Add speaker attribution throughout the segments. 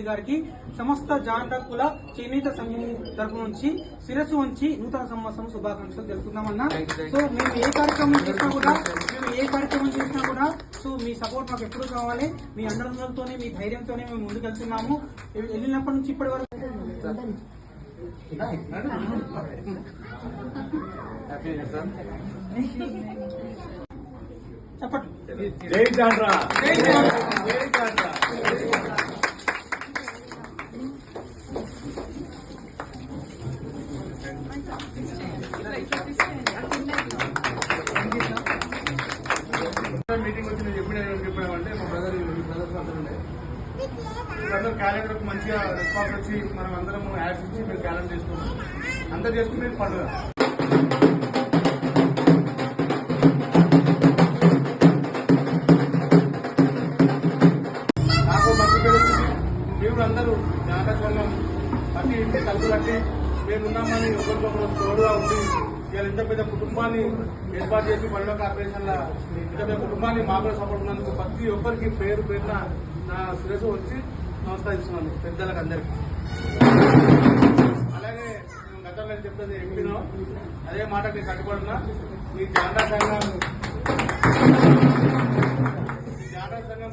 Speaker 1: గారికి సమస్త జాంట కుల చేనేత సంఘం తరపు నుంచి శిరస్సు ఉంచి నూతన సంవత్సరం శుభాకాంక్షలు తెలుపుతున్నామన్నా. సో మేము ఏ కార్యక్రమం చేసినా కూడా సో మీ సపోర్ట్ మాకు ఎప్పుడు కావాలి. మీ అండదండలతోనే మీ ధైర్యంతోనే మేము ముందుకు వెళ్తున్నాము. వెళ్ళినప్పటి నుంచి ఇప్పటి వరకు చెప్పండి.
Speaker 2: జై జాండ్రా. మీటింగ్ వచ్చి నేను చెప్పామంటే మా బ్రదర్స్ అందరూ క్యాలెండర్ మంచిగా రెస్పాన్స్ వచ్చి మనం అందరం యాడ్స్ ఇచ్చి మేము క్యాలెండర్ చేసుకున్నాం. అందరు చేసుకునే పండుగ. నాకు మంచి పేరు వచ్చింది. దేవుడు అందరూ జ్ఞాపకం ప్రతి ఇంటి తలుపు కట్టి మేమున్నామని ఒకరికొకరు తోడుగా ఉండి ఇవాళ ఇంత పెద్ద కుటుంబాన్ని ఏర్పాటు చేసి పండుగ కార్పొరేషన్ల ఇంత పెద్ద కుటుంబాన్ని మాకు సపోర్ట్ ఉన్నందుకు ప్రతి ఒక్కరికి పేరు పేరున నా శిరస్సు వచ్చి నమస్కరిస్తున్నాను పెద్దలకు అందరికీ. అలాగే నేను గతంలో చెప్పేది ఎంపీనో అదే మాటకి కట్టుబడినా మీ జాండా సంఘం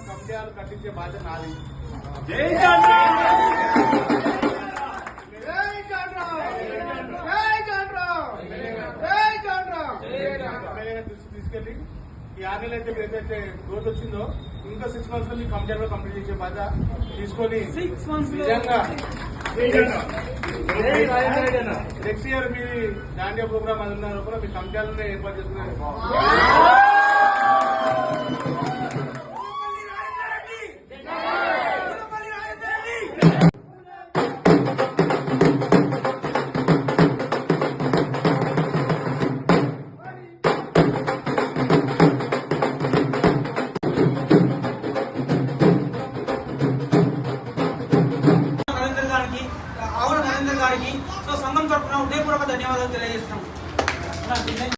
Speaker 2: కబ్జాలు కట్టించే బాధ్యత నాది. జై జాండా. తీసుకెళ్ళి ఈ 6 నెలలు అయితే ఏదైతే గ్రోత్ వచ్చిందో ఇంకా 6 months లో మీ కంప్లీట్ లో కంప్లీట్ చేసే బాధ్యత తీసుకొని 6 months నిజంగా నెక్స్ట్ ఇయర్ మీ దాండియా ప్రోగ్రామ్ అది ఉన్న కూడా మీ కంప్లీట్ ఏర్పాటు చేసుకున్నారు.
Speaker 1: గారికి సో సంఘం తరఫున హృదయపూర్వక ధన్యవాదాలు తెలియజేస్తున్నాం.